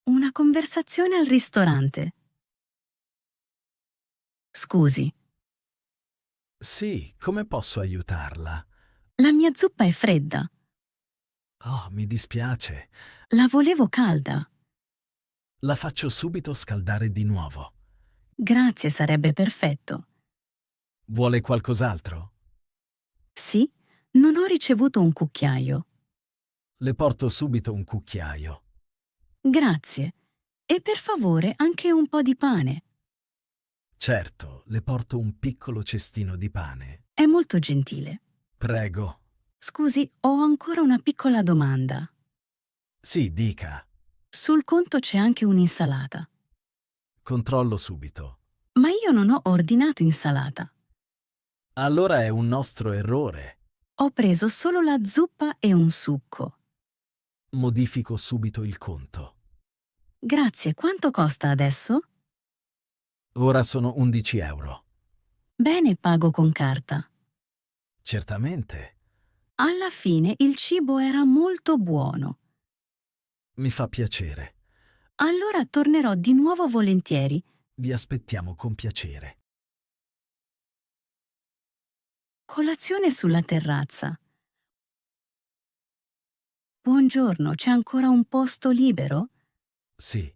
Una conversazione al ristorante. Scusi, Sì, come posso aiutarla? la mia zuppa è fredda. Oh, mi dispiace. La volevo calda. La faccio subito scaldare di nuovo. Grazie, sarebbe perfetto. Vuole qualcos'altro? Sì? Non ho ricevuto un cucchiaio. Le porto subito un cucchiaio. Grazie. E per favore anche un po' di pane. Certo, le porto un piccolo cestino di pane. È molto gentile. Prego. Scusi, ho ancora una piccola domanda. Sì, dica. Sul conto c'è anche un'insalata. Controllo subito. Ma io non ho ordinato insalata. Allora è un nostro errore. Ho preso solo la zuppa e un succo. Modifico subito il conto. Grazie, quanto costa adesso? Ora sono 11 euro. Bene, pago con carta. Certamente. Alla fine il cibo era molto buono. Mi fa piacere. Allora tornerò di nuovo volentieri. Vi aspettiamo con piacere. Colazione sulla terrazza. Buongiorno, c'è ancora un posto libero? Sì.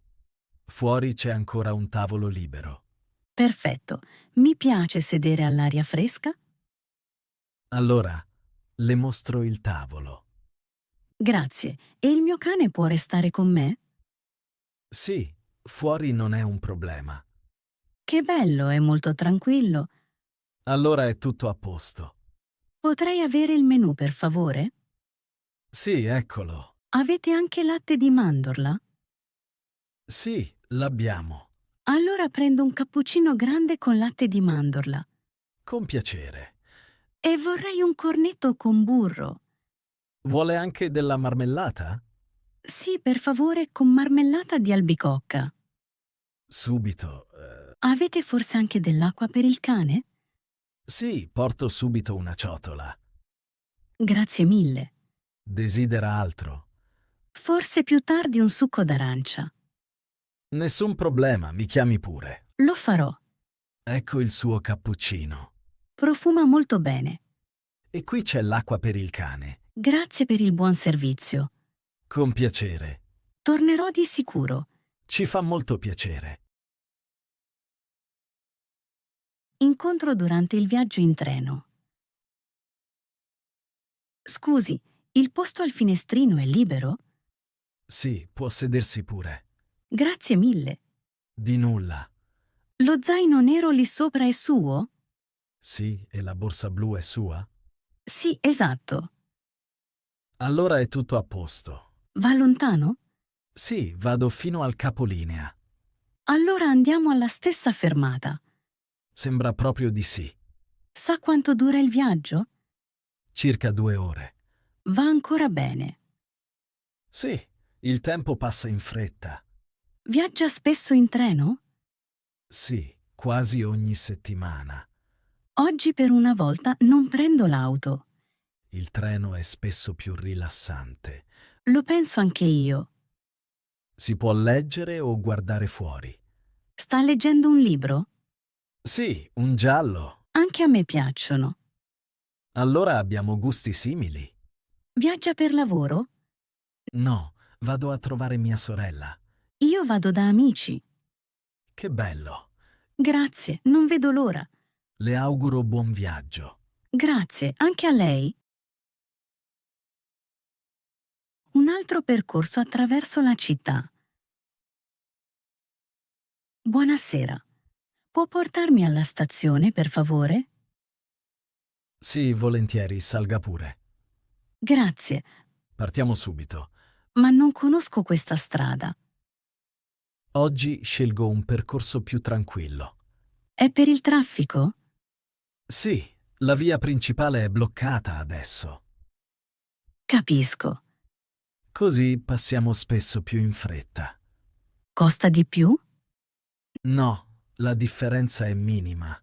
Fuori c'è ancora un tavolo libero. Perfetto. Mi piace sedere all'aria fresca. Allora, le mostro il tavolo. Grazie. E il mio cane può restare con me? Sì, fuori non è un problema. Che bello, è molto tranquillo. Allora è tutto a posto. Potrei avere il menù, per favore? Sì, eccolo. Avete anche latte di mandorla? Sì, l'abbiamo. Allora prendo un cappuccino grande con latte di mandorla. Con piacere. E vorrei un cornetto con burro. Vuole anche della marmellata? Sì, per favore, con marmellata di albicocca. Subito. Avete forse anche dell'acqua per il cane? Sì, porto subito una ciotola. Grazie mille. Desidera altro? Forse più tardi un succo d'arancia. Nessun problema, mi chiami pure. Lo farò. Ecco il suo cappuccino. Profuma molto bene. E qui c'è l'acqua per il cane. Grazie per il buon servizio. Con piacere. Tornerò di sicuro. Ci fa molto piacere. Incontro durante il viaggio in treno. Scusi, il posto al finestrino è libero? Sì, può sedersi pure. Grazie mille. Di nulla. Lo zaino nero lì sopra è suo? Sì, e la borsa blu è sua? Sì, esatto. Allora è tutto a posto. Va lontano? Sì, vado fino al capolinea. Allora andiamo alla stessa fermata. Sembra proprio di sì. Sa quanto dura il viaggio? Circa 2 ore. Va ancora bene. Sì, il tempo passa in fretta. Viaggia spesso in treno? Sì, quasi ogni settimana. Oggi per una volta non prendo l'auto. Il treno è spesso più rilassante. Lo penso anche io. Si può leggere o guardare fuori. Sta leggendo un libro? Sì, un giallo. Anche a me piacciono. Allora abbiamo gusti simili. Viaggia per lavoro? No, vado a trovare mia sorella. Io vado da amici. Che bello. Grazie, non vedo l'ora. Le auguro buon viaggio. Grazie, anche a lei. Un altro percorso attraverso la città. Buonasera. Può portarmi alla stazione, per favore? Sì, volentieri, salga pure. Grazie, Partiamo subito. ma non conosco questa strada. Oggi scelgo un percorso più tranquillo. È per il traffico? Sì, la via principale è bloccata adesso. Capisco. Così passiamo spesso più in fretta. Costa di più? No, la differenza è minima.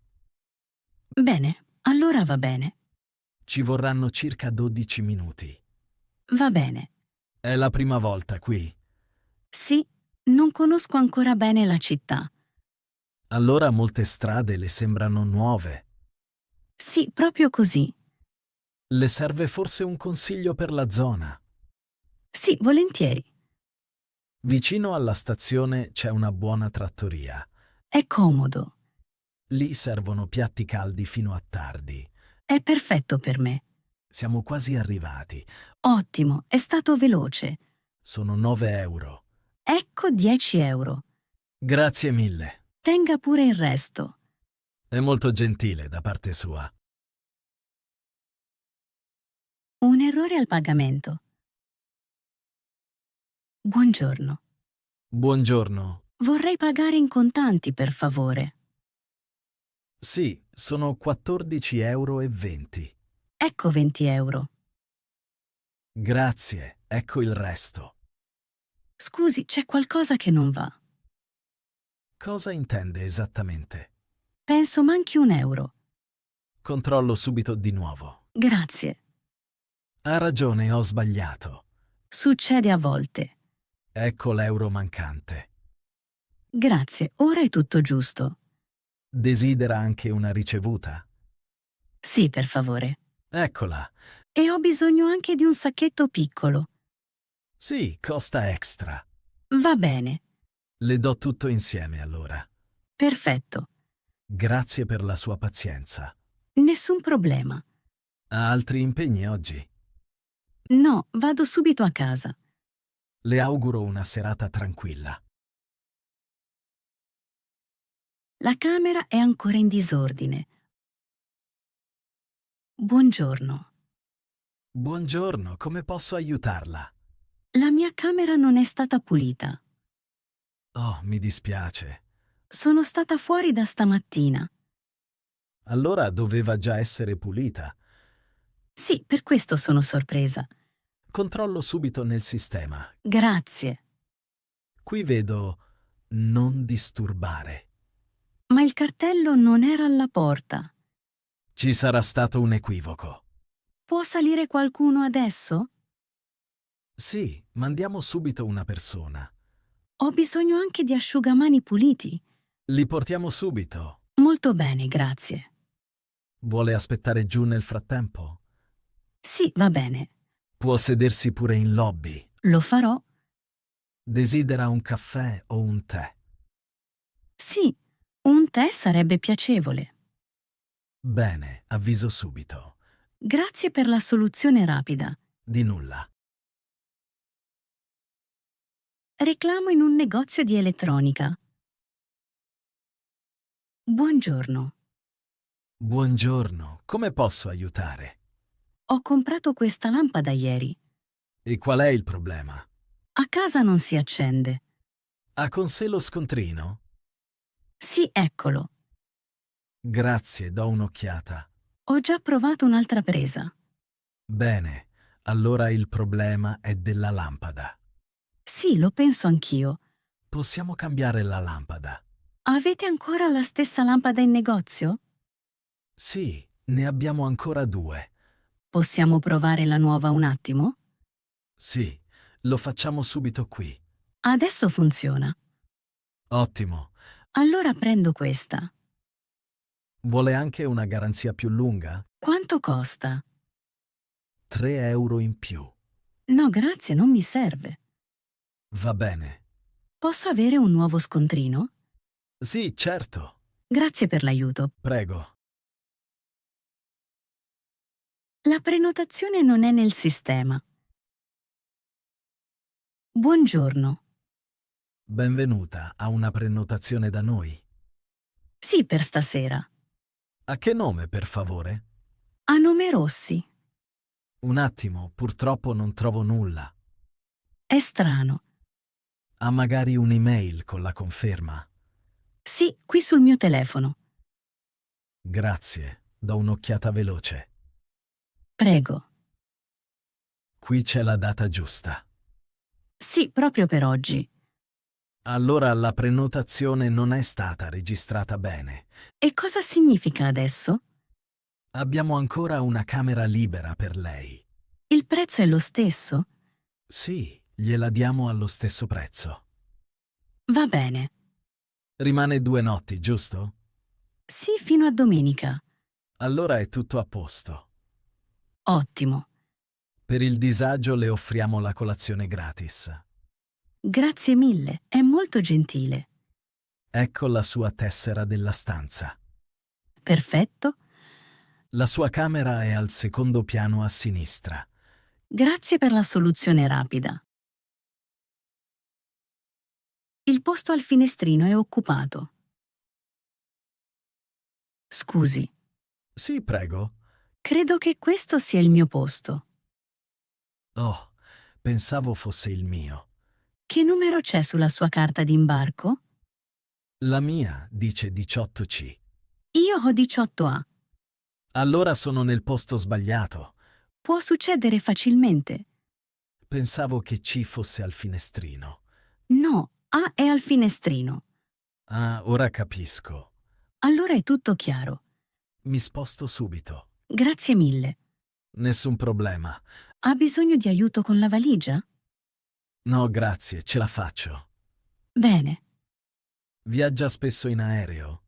Bene, allora va bene. Ci vorranno circa 12 minuti. Va bene. È la prima volta qui. Sì, Non conosco ancora bene la città. Allora molte strade le sembrano nuove. Sì, proprio così. Le serve forse un consiglio per la zona? Sì, volentieri. Vicino alla stazione c'è una buona trattoria. È comodo. Lì servono piatti caldi fino a tardi. È perfetto per me. Siamo quasi arrivati. Ottimo, è stato veloce. Sono 9 euro. Ecco 10 euro. Grazie mille. Tenga pure il resto. È molto gentile da parte sua. Un errore al pagamento. Buongiorno. Buongiorno. Vorrei pagare in contanti, per favore. Sì, sono 14,20 euro. Ecco 20 euro. Grazie, ecco il resto. Scusi, c'è qualcosa che non va. Cosa intende esattamente? Penso manchi un euro. Controllo subito di nuovo. Grazie. Ha ragione, ho sbagliato. Succede a volte. Ecco l'euro mancante. Grazie, ora è tutto giusto. Desidera anche una ricevuta? Sì, per favore. Eccola. E ho bisogno anche di un sacchetto piccolo. Sì, costa extra. Va bene. Le do tutto insieme allora. Perfetto. Grazie per la sua pazienza. Nessun problema. Ha altri impegni oggi? No, vado subito a casa. Le auguro una serata tranquilla. La camera è ancora in disordine. Buongiorno. Buongiorno, come posso aiutarla? La mia camera non è stata pulita. Oh, mi dispiace. Sono stata fuori da stamattina. Allora doveva già essere pulita. Sì, per questo sono sorpresa. Controllo subito nel sistema. Grazie. Qui vedo non disturbare. Ma il cartello non era alla porta. Ci sarà stato un equivoco. Può salire qualcuno adesso? Sì, mandiamo subito una persona. Ho bisogno anche di asciugamani puliti. Li portiamo subito. Molto bene, grazie. Vuole aspettare giù nel frattempo? Sì, va bene. Può sedersi pure in lobby. Lo farò. Desidera un caffè o un tè? Sì, un tè sarebbe piacevole. Bene, avviso subito. Grazie per la soluzione rapida. Di nulla. Reclamo in un negozio di elettronica. Buongiorno. Buongiorno, come posso aiutare? Ho comprato questa lampada ieri. E qual è il problema? A casa non si accende. Ha con sé lo scontrino? Sì, eccolo. Grazie, do un'occhiata. Ho già provato un'altra presa. Bene, allora il problema è della lampada. Sì, lo penso anch'io. Possiamo cambiare la lampada? Avete ancora la stessa lampada in negozio? Sì, ne abbiamo ancora 2. Possiamo provare la nuova un attimo? Sì, lo facciamo subito qui. Adesso funziona. Ottimo. Allora prendo questa. Vuole anche una garanzia più lunga? Quanto costa? 3 euro in più. No, grazie, non mi serve. Va bene. Posso avere un nuovo scontrino? Sì, certo. Grazie per l'aiuto. Prego. La prenotazione non è nel sistema. Buongiorno. Benvenuta a una prenotazione da noi. Sì, per stasera. A che nome, per favore? A nome Rossi. Un attimo, purtroppo non trovo nulla. È strano. Ha magari un'email con la conferma? Sì, qui sul mio telefono. Grazie, do un'occhiata veloce. Prego. Qui c'è la data giusta. Sì, proprio per oggi. Allora la prenotazione non è stata registrata bene. E cosa significa adesso? Abbiamo ancora una camera libera per lei. Il prezzo è lo stesso? Sì, gliela diamo allo stesso prezzo. Va bene. Rimane 2 notti, giusto? Sì, fino a domenica. Allora è tutto a posto. Ottimo. Per il disagio le offriamo la colazione gratis. Grazie mille, è molto gentile. Ecco la sua tessera della stanza. Perfetto. La sua camera è al secondo piano a sinistra. Grazie per la soluzione rapida. Il posto al finestrino è occupato. Scusi, Sì, prego. credo che questo sia il mio posto. Oh, pensavo fosse il mio. Che numero c'è sulla sua carta d'imbarco? La mia dice 18C. Io ho 18A. Allora sono nel posto sbagliato. Può succedere facilmente. Pensavo che C fosse al finestrino. No, A è al finestrino. Ah, ora capisco. Allora è tutto chiaro. Mi sposto subito. Grazie mille. Nessun problema. Ha bisogno di aiuto con la valigia? No, grazie, ce la faccio. Bene, Viaggia spesso in aereo.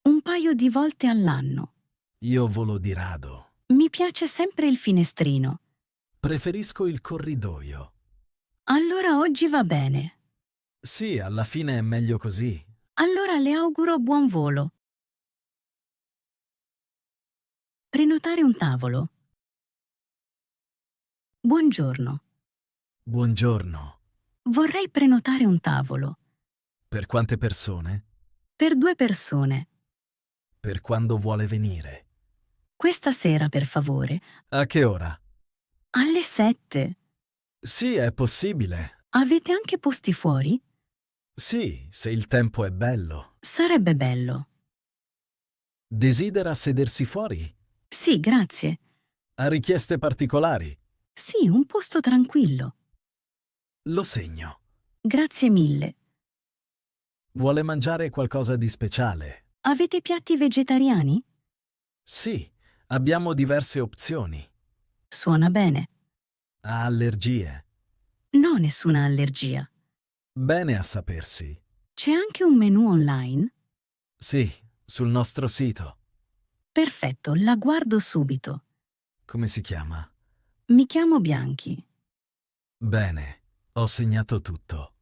un paio di volte all'anno. Io volo di rado. Mi piace sempre il finestrino. Preferisco il corridoio. Allora oggi va bene. Sì, alla fine è meglio così. Allora le auguro buon volo. Prenotare un tavolo. Buongiorno. Buongiorno. Vorrei prenotare un tavolo. Per quante persone? Per 2 persone. Per quando vuole venire? Questa sera, per favore. A che ora? Alle 7. Sì, è possibile. Avete anche posti fuori? Sì, se il tempo è bello. Sarebbe bello. Desidera sedersi fuori? Sì, grazie. Ha richieste particolari? Sì, un posto tranquillo. Lo segno. Grazie mille. Vuole mangiare qualcosa di speciale? Avete piatti vegetariani? Sì, abbiamo diverse opzioni. Suona bene. Ha allergie? No, nessuna allergia. Bene a sapersi. C'è anche un menù online? Sì, sul nostro sito. Perfetto, la guardo subito. Come si chiama? Mi chiamo Bianchi. Bene, ho segnato tutto.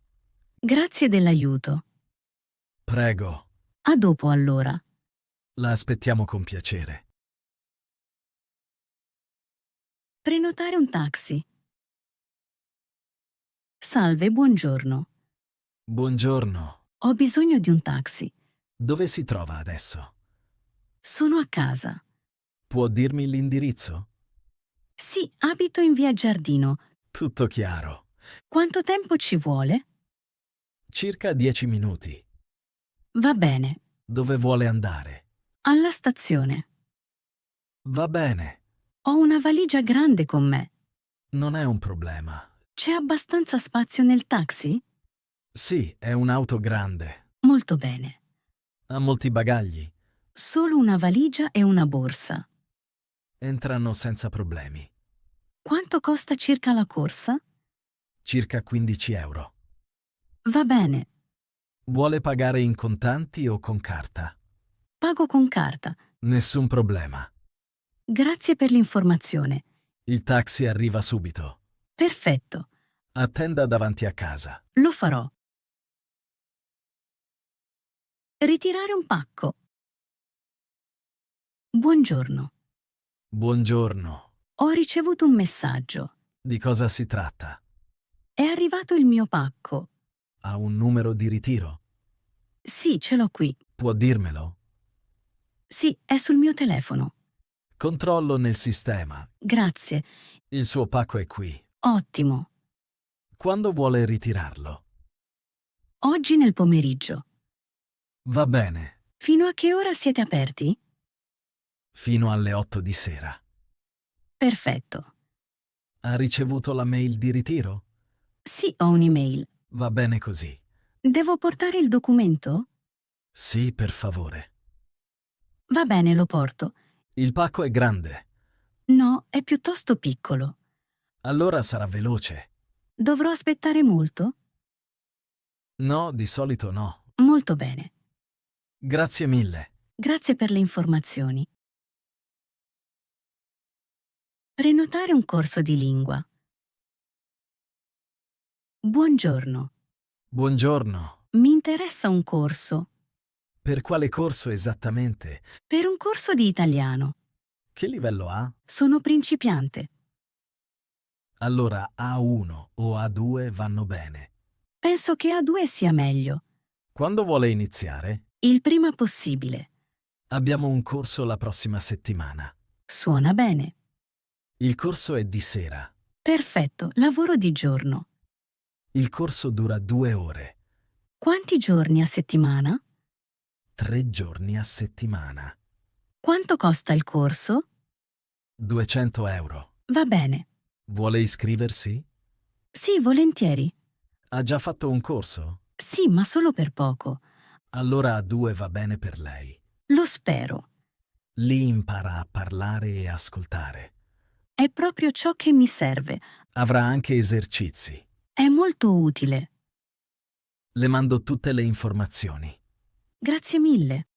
Grazie dell'aiuto. Prego, A dopo allora. la aspettiamo con piacere. Prenotare un taxi. Salve, buongiorno. Buongiorno. Ho bisogno di un taxi. Dove si trova adesso? Sono a casa. Può dirmi l'indirizzo? Sì, abito in via Giardino. Tutto chiaro. Quanto tempo ci vuole? Circa 10 minuti. Va bene. Dove vuole andare? Alla stazione. Va bene, Ho una valigia grande con me. non è un problema. C'è abbastanza spazio nel taxi? Sì, è un'auto grande. Molto bene. Ha molti bagagli. Solo una valigia e una borsa. Entrano senza problemi. Quanto costa circa la corsa? Circa 15 euro. Va bene. Vuole pagare in contanti o con carta? Pago con carta. Nessun problema. Grazie per l'informazione. Il taxi arriva subito. Perfetto. Attenda davanti a casa. Lo farò. Ritirare un pacco. Buongiorno. Buongiorno. Ho ricevuto un messaggio. Di cosa si tratta? È arrivato il mio pacco. Ha un numero di ritiro? Sì, ce l'ho qui. Può dirmelo? Sì, è sul mio telefono. Controllo nel sistema. Grazie. Il suo pacco è qui. Ottimo. Quando vuole ritirarlo? Oggi nel pomeriggio. Va bene. Fino a che ora siete aperti? Fino alle 8 di sera. Perfetto. Ha ricevuto la mail di ritiro? Sì, ho un'email. Va bene così. Devo portare il documento? Sì, per favore. Va bene, lo porto. Il pacco è grande. No, è piuttosto piccolo. Allora sarà veloce. Dovrò aspettare molto? No, di solito no. Molto bene. Grazie mille. Grazie per le informazioni. Prenotare un corso di lingua. Buongiorno. Buongiorno. Mi interessa un corso. Per quale corso esattamente? Per un corso di italiano. Che livello ha? Sono principiante. Allora A1 o A2 vanno bene. Penso che A2 sia meglio. Quando vuole iniziare? Il prima possibile. Abbiamo un corso la prossima settimana. Suona bene. Il corso è di sera. Perfetto, lavoro di giorno. Il corso dura 2 ore. Quanti giorni a settimana? 3 giorni a settimana. Quanto costa il corso? 200 euro. Va bene. Vuole iscriversi? Sì, volentieri. Ha già fatto un corso? Sì, ma solo per poco. Allora A2 va bene per lei. Lo spero. Lì impara a parlare e ascoltare. È proprio ciò che mi serve. Avrà anche esercizi. È molto utile. Le mando tutte le informazioni. Grazie mille.